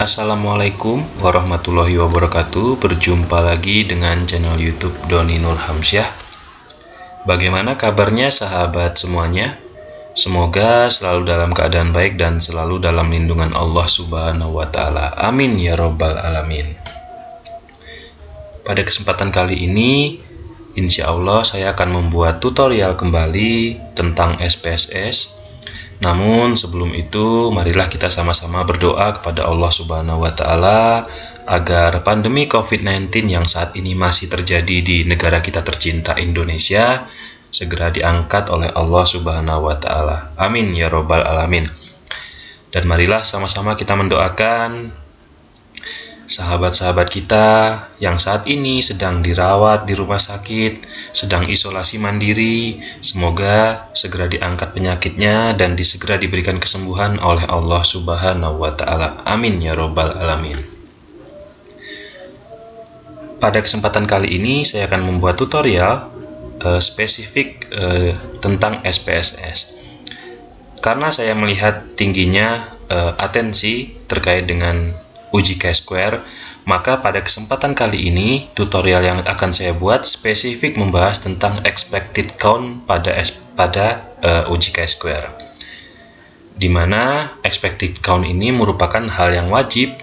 Assalamualaikum warahmatullahi wabarakatuh. Berjumpa lagi dengan channel YouTube Doni Nur Hamsyah. Bagaimana kabarnya sahabat semuanya? Semoga selalu dalam keadaan baik dan selalu dalam lindungan Allah Subhanahu wa Ta'ala. Amin ya Robbal Alamin. Pada kesempatan kali ini, insya Allah saya akan membuat tutorial kembali tentang SPSS. Namun sebelum itu, marilah kita sama-sama berdoa kepada Allah Subhanahu wa Ta'ala agar pandemi COVID-19 yang saat ini masih terjadi di negara kita tercinta Indonesia segera diangkat oleh Allah Subhanahu wa Ta'ala. Amin ya Robbal Alamin. Dan marilah sama-sama kita mendoakan sahabat-sahabat kita yang saat ini sedang dirawat di rumah sakit, sedang isolasi mandiri, semoga segera diangkat penyakitnya dan segera diberikan kesembuhan oleh Allah Subhanahu wa Ta'ala. Amin ya Robbal Alamin. Pada kesempatan kali ini saya akan membuat tutorial spesifik tentang SPSS. Karena saya melihat tingginya atensi terkait dengan uji chi-square, maka pada kesempatan kali ini tutorial yang akan saya buat spesifik membahas tentang expected count pada uji chi-square, di mana expected count ini merupakan hal yang wajib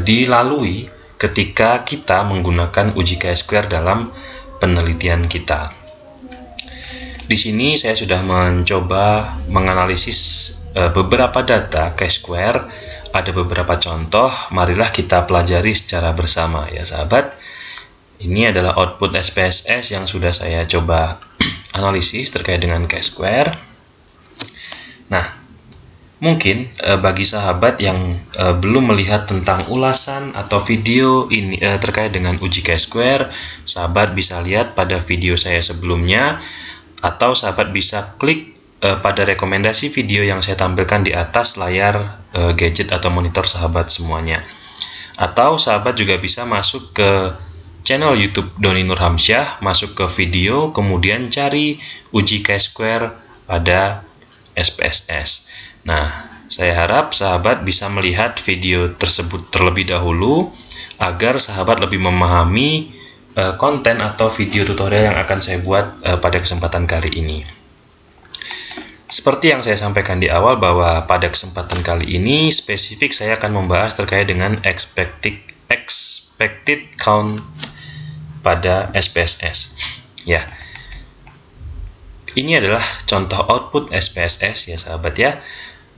dilalui ketika kita menggunakan uji chi-square dalam penelitian kita. Di sini saya sudah mencoba menganalisis beberapa data chi-square. Ada beberapa contoh, marilah kita pelajari secara bersama ya sahabat. Ini adalah output SPSS yang sudah saya coba analisis terkait dengan chi-square. Nah, mungkin bagi sahabat yang belum melihat tentang ulasan atau video ini terkait dengan uji chi-square, sahabat bisa lihat pada video saya sebelumnya, atau sahabat bisa klik pada rekomendasi video yang saya tampilkan di atas layar gadget atau monitor sahabat semuanya. Atau sahabat juga bisa masuk ke channel YouTube Doni Nur Hamsyah, masuk ke video, kemudian cari uji chi-square pada SPSS. Nah, saya harap sahabat bisa melihat video tersebut terlebih dahulu agar sahabat lebih memahami konten atau video tutorial yang akan saya buat pada kesempatan kali ini. Seperti yang saya sampaikan di awal bahwa pada kesempatan kali ini spesifik saya akan membahas terkait dengan expected count pada SPSS. Ya, ini adalah contoh output SPSS ya sahabat ya.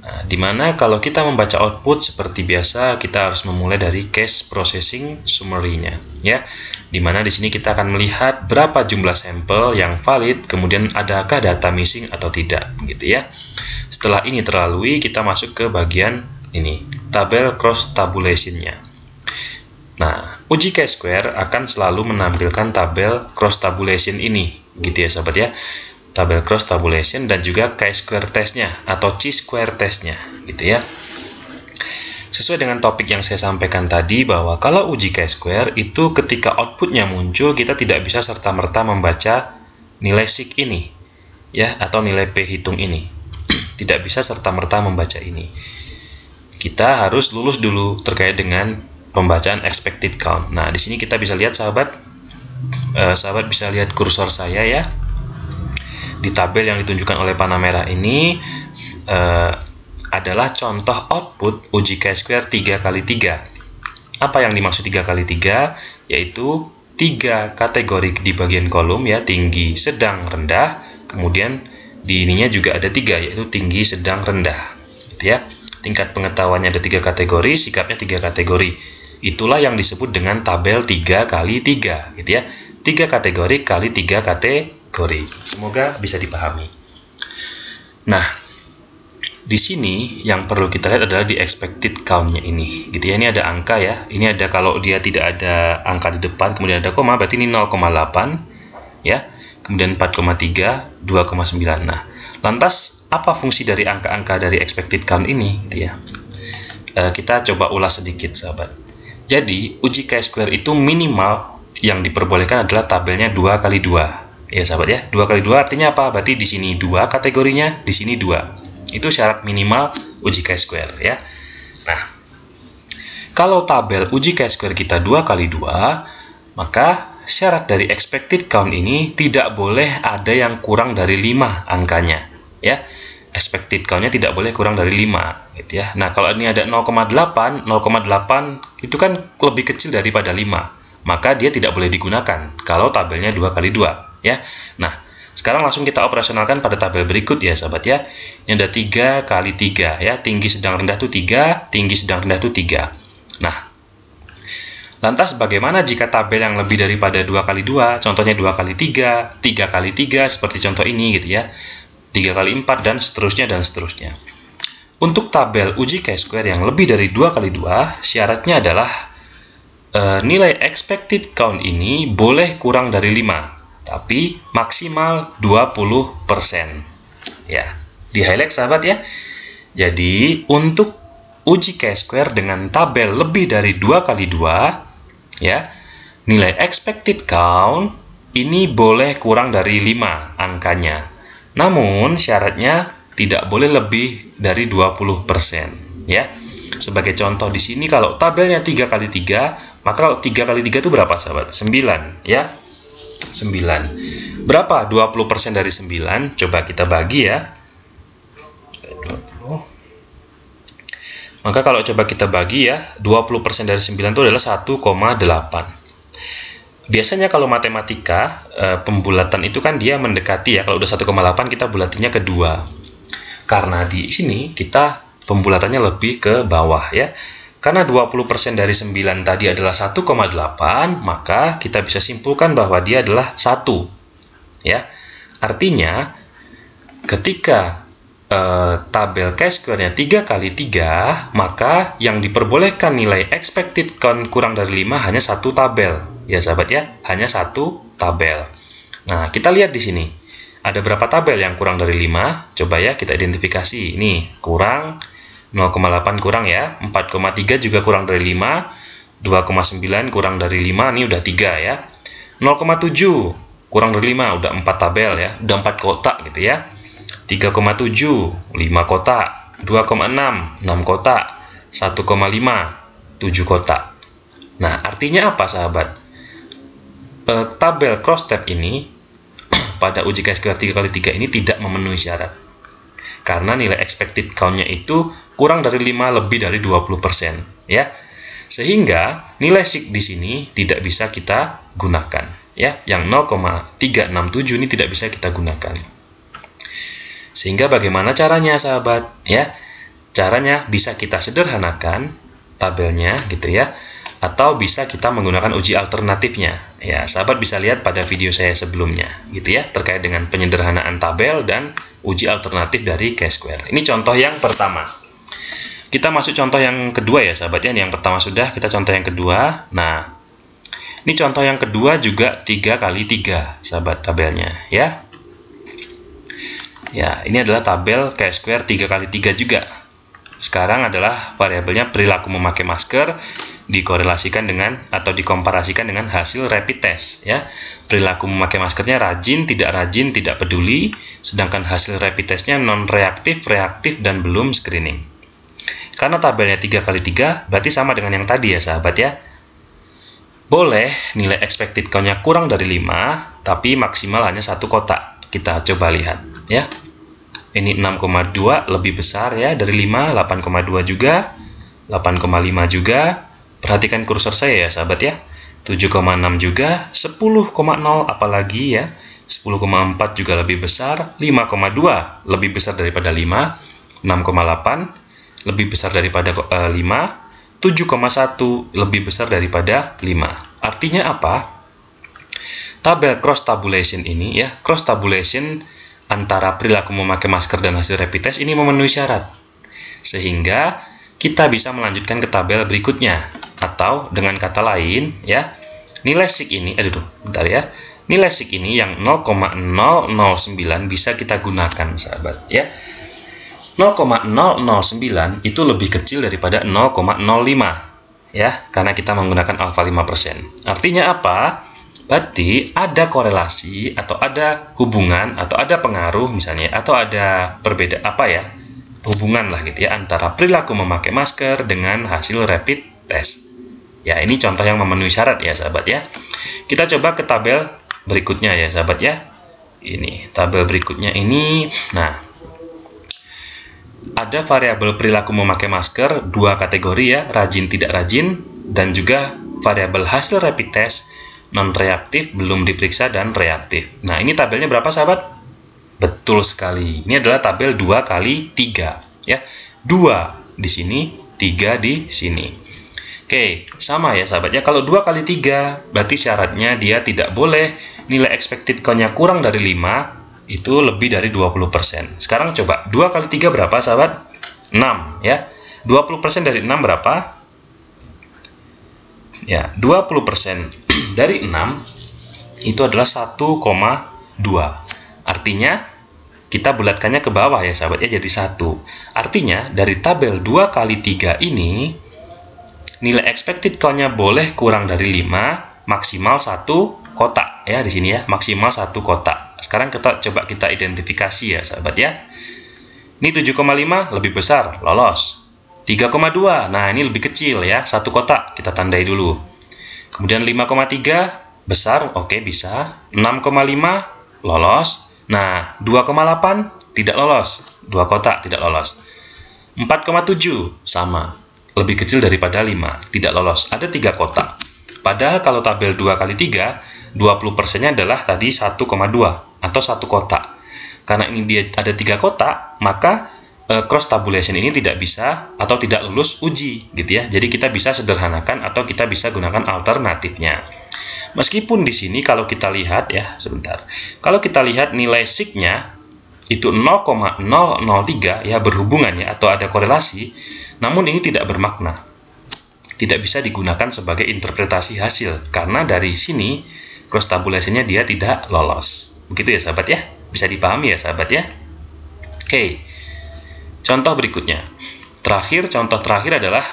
Nah, dimana kalau kita membaca output seperti biasa kita harus memulai dari case processing summary-nya ya. Dimana di sini kita akan melihat berapa jumlah sampel yang valid, kemudian adakah data missing atau tidak, gitu ya. Setelah ini terlalui, kita masuk ke bagian ini, tabel cross tabulation-nya. Nah, uji chi-square akan selalu menampilkan tabel cross tabulation ini, gitu ya sahabat ya. Tabel cross tabulation dan juga chi-square test-nya atau chi-square test-nya, gitu ya. Sesuai dengan topik yang saya sampaikan tadi bahwa kalau uji chi-square itu ketika outputnya muncul kita tidak bisa serta-merta membaca nilai sig ini ya atau nilai p hitung ini. Tidak bisa serta-merta membaca ini. Kita harus lulus dulu terkait dengan pembacaan expected count. Nah, di sini kita bisa lihat sahabat bisa lihat kursor saya ya. Di tabel yang ditunjukkan oleh panah merah ini adalah contoh output uji chi-square 3x3. Apa yang dimaksud 3x3? Yaitu 3 kategori di bagian kolom ya, tinggi, sedang, rendah. Kemudian di ininya juga ada 3 yaitu tinggi, sedang, rendah. Gitu ya. Tingkat pengetahuannya ada 3 kategori, sikapnya 3 kategori. Itulah yang disebut dengan tabel 3x3 gitu ya. 3 kategori kali 3 kategori. Semoga bisa dipahami. Nah, di sini yang perlu kita lihat adalah di expected count-nya ini, gitu ya. Ini ada angka ya. Ini ada kalau dia tidak ada angka di depan, kemudian ada koma, berarti ini 0,8 ya. Kemudian 4,3, 2,9. Nah, lantas apa fungsi dari angka-angka dari expected count ini, gitu ya? Kita coba ulas sedikit, sahabat. Jadi, uji chi-square itu minimal yang diperbolehkan adalah tabelnya 2x2. Ya, sahabat ya. 2x2 artinya apa? Berarti di sini 2 kategorinya, di sini 2. Itu syarat minimal uji chi-square ya. Nah, Kalau tabel uji chi-square kita 2 kali 2, maka syarat dari expected count ini tidak boleh ada yang kurang dari 5 angkanya, ya. Expected count-nya tidak boleh kurang dari 5, gitu ya. Nah, kalau ini ada 0,8 itu kan lebih kecil daripada 5, maka dia tidak boleh digunakan kalau tabelnya 2 kali 2, ya. Nah, sekarang langsung kita operasionalkan pada tabel berikut ya, sahabat ya. Ini ada 3 kali 3, ya. Tinggi sedang rendah itu 3, tinggi sedang rendah itu 3. Nah, lantas bagaimana jika tabel yang lebih daripada 2 kali 2, contohnya 2 kali 3, 3 kali 3, seperti contoh ini gitu ya, 3 kali 4, dan seterusnya, dan seterusnya. Untuk tabel uji chi-square yang lebih dari 2 kali 2, syaratnya adalah nilai expected count ini boleh kurang dari 5, tapi maksimal 20%. Ya, di highlight sahabat ya. Jadi, untuk uji chi-square dengan tabel lebih dari 2 kali 2, ya, nilai expected count ini boleh kurang dari 5 angkanya. Namun, syaratnya tidak boleh lebih dari 20%, ya. Sebagai contoh di sini, kalau tabelnya 3 kali 3, maka kalau 3 kali 3 itu berapa, sahabat? 9, ya. 9. Berapa 20% dari 9? Coba kita bagi ya. 20. Maka kalau coba kita bagi ya, 20% dari 9 itu adalah 1,8. Biasanya kalau matematika, pembulatan itu kan dia mendekati ya. Kalau udah 1,8 kita bulatinya ke 2. Karena di sini kita pembulatannya lebih ke bawah ya. Karena 20% dari 9 tadi adalah 1,8, maka kita bisa simpulkan bahwa dia adalah 1. Ya. Artinya, ketika tabel chi-square-nya 3 kali 3, maka yang diperbolehkan nilai expected count kurang dari 5 hanya 1 tabel. Ya sahabat ya, hanya 1 tabel. Nah, kita lihat di sini. Ada berapa tabel yang kurang dari 5? Coba ya kita identifikasi. Ini kurang 0,8 kurang ya, 4,3 juga kurang dari 5, 2,9 kurang dari 5, ini udah 3 ya. 0,7 kurang dari 5, udah 4 tabel ya, udah 4 kotak gitu ya. 3,7, 5 kotak, 2,6, 6 kotak, 1,5, 7 kotak. Nah, artinya apa sahabat? Tabel cross tab ini pada uji chi-square 3 kali 3 ini tidak memenuhi syarat. Karena nilai expected count-nya itu kurang dari 5 lebih dari 20%, ya. Sehingga nilai sig di sini tidak bisa kita gunakan, ya. Yang 0,367 ini tidak bisa kita gunakan. Sehingga bagaimana caranya sahabat? Ya, caranya bisa kita sederhanakan tabelnya gitu ya, atau bisa kita menggunakan uji alternatifnya. Ya, sahabat bisa lihat pada video saya sebelumnya gitu ya, terkait dengan penyederhanaan tabel dan uji alternatif dari chi-square. Ini contoh yang pertama. Kita masuk contoh yang kedua ya sahabat ya. Yang pertama sudah, kita contoh yang kedua. Nah, ini contoh yang kedua juga 3 kali 3 sahabat tabelnya ya. Ya, ini adalah tabel chi-square 3 kali 3 juga. Sekarang adalah variabelnya perilaku memakai masker dikorelasikan dengan atau dikomparasikan dengan hasil rapid test ya. Perilaku memakai maskernya rajin, tidak peduli, sedangkan hasil rapid testnya non reaktif, reaktif, dan belum screening. Karena tabelnya 3 kali 3 berarti sama dengan yang tadi ya sahabat ya. Boleh nilai expected count-nya kurang dari 5, tapi maksimal hanya 1 kotak. Kita coba lihat ya. Ini 6,2 lebih besar ya dari 5, 8,2 juga, 8,5 juga. Perhatikan kursor saya ya sahabat ya. 7,6 juga, 10,0 apalagi ya. 10,4 juga lebih besar, 5,2 lebih besar daripada 5, 6,8 lebih besar daripada 5, 7,1 lebih besar daripada 5. Artinya apa? Tabel cross tabulation ini ya, cross tabulation antara perilaku memakai masker dan hasil rapid test ini memenuhi syarat. Sehingga kita bisa melanjutkan ke tabel berikutnya. Atau dengan kata lain ya, nilai sig ini bentar ya. Nilai sig ini yang 0,009 bisa kita gunakan sahabat ya. 0,009 itu lebih kecil daripada 0,05 ya, karena kita menggunakan alfa 5%. Artinya apa? Berarti ada korelasi atau ada hubungan atau ada pengaruh misalnya, atau ada hubungan lah gitu ya antara perilaku memakai masker dengan hasil rapid test. Ya, ini contoh yang memenuhi syarat ya sahabat ya. Kita coba ke tabel berikutnya ya sahabat ya. Ini tabel berikutnya ini. Nah, ada variabel perilaku memakai masker dua kategori ya, rajin tidak rajin, dan juga variabel hasil rapid test non reaktif, belum diperiksa, dan reaktif. Nah, ini tabelnya berapa sahabat? Betul sekali. Ini adalah tabel 2 kali 3 ya. 2 di sini, 3 di sini. Oke, sama ya sahabat ya. Kalau 2 kali 3 berarti syaratnya dia tidak boleh nilai expected count-nya kurang dari 5, itu lebih dari 20%. Sekarang coba 2 kali 3 berapa sahabat? 6 ya. 20% dari 6 berapa? Ya, 20% dari 6 itu adalah 1,2. Artinya kita bulatkannya ke bawah ya sahabat ya, jadi 1. Artinya dari tabel 2 kali 3 ini nilai expected count-nya boleh kurang dari 5, maksimal 1 kotak ya di sini ya, maksimal 1 kotak. Sekarang coba kita identifikasi ya sahabat ya. Ini 7,5 lebih besar, lolos. 3,2, nah ini lebih kecil ya, 1 kotak, kita tandai dulu. Kemudian 5,3 besar, oke bisa. 6,5 lolos. Nah, 2,8 tidak lolos, 2 kotak tidak lolos. 4,7 sama, lebih kecil daripada 5, tidak lolos, ada 3 kotak. Padahal kalau tabel 2 kali 3, 20%-nya adalah tadi 1,2 atau 1 kotak. Karena ini dia ada 3 kotak, maka cross tabulation ini tidak bisa atau tidak lulus uji gitu ya. Jadi kita bisa sederhanakan atau kita bisa gunakan alternatifnya. Meskipun di sini kalau kita lihat ya, sebentar. Kalau kita lihat nilai sig-nya itu 0,003 ya, berhubungan ya atau ada korelasi, namun ini tidak bermakna. Tidak bisa digunakan sebagai interpretasi hasil karena dari sini cross tabulation-nya dia tidak lolos. Begitu ya sahabat ya. Bisa dipahami ya sahabat ya. Oke. Contoh berikutnya. Contoh terakhir adalah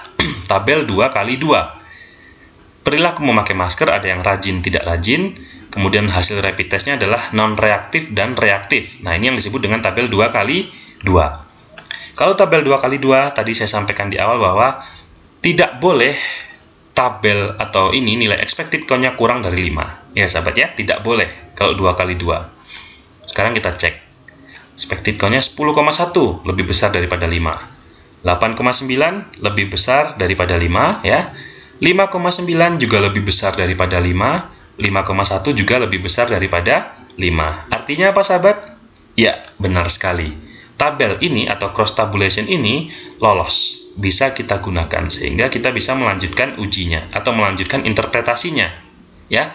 tabel 2 kali 2. Perilaku memakai masker ada yang rajin tidak rajin, kemudian hasil rapid testnya adalah non-reaktif dan reaktif. Nah, ini yang disebut dengan tabel 2 kali 2. Kalau tabel 2 kali 2, tadi saya sampaikan di awal bahwa tidak boleh tabel atau ini nilai expected count-nya kurang dari 5. Ya sahabat ya, tidak boleh kalau 2 kali 2. Sekarang kita cek. Expected count-nya 10,1 lebih besar daripada 5. 8,9 lebih besar daripada 5 ya. 5,9 juga lebih besar daripada 5. 5,1 juga lebih besar daripada 5. Artinya apa sahabat? Ya, benar sekali. Tabel ini atau cross tabulation ini lolos. Bisa kita gunakan sehingga kita bisa melanjutkan ujinya atau melanjutkan interpretasinya ya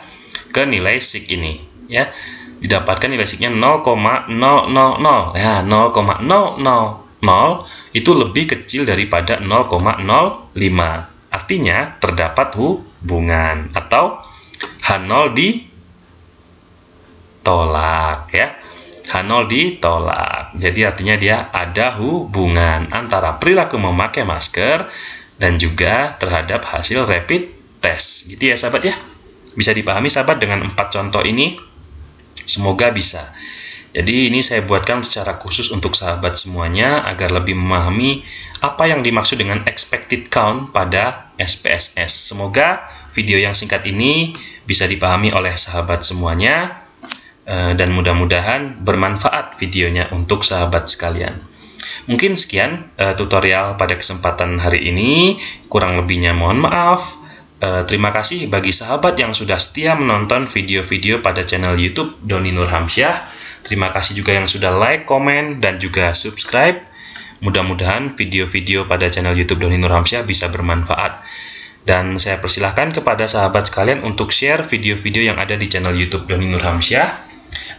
ke nilai sig ini ya. Didapatkan nilai sig-nya 0,000 ya, 0,000 itu lebih kecil daripada 0,05. Artinya terdapat hubungan atau H0 ditolak ya. H0 ditolak. Jadi artinya dia ada hubungan antara perilaku memakai masker dan juga terhadap hasil rapid test. Gitu ya sahabat ya. Bisa dipahami sahabat dengan 4 contoh ini? Semoga bisa. Jadi ini saya buatkan secara khusus untuk sahabat semuanya agar lebih memahami apa yang dimaksud dengan expected count pada SPSS. Semoga video yang singkat ini bisa dipahami oleh sahabat semuanya dan mudah-mudahan bermanfaat videonya untuk sahabat sekalian. Mungkin sekian tutorial pada kesempatan hari ini, kurang lebihnya mohon maaf. Terima kasih bagi sahabat yang sudah setia menonton video-video pada channel YouTube Doni Nurhamsyah. Terima kasih juga yang sudah like, komen, dan juga subscribe. Mudah-mudahan video-video pada channel YouTube Doni Nurhamsyah bisa bermanfaat. Dan saya persilahkan kepada sahabat sekalian untuk share video-video yang ada di channel YouTube Doni Nurhamsyah.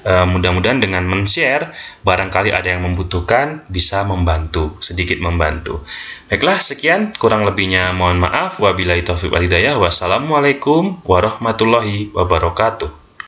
Mudah-mudahan dengan men-share, barangkali ada yang membutuhkan, bisa membantu, sedikit membantu. Baiklah, sekian, kurang lebihnya mohon maaf. Wabillahi taufiq wal hidayah. Wassalamualaikum warahmatullahi wabarakatuh.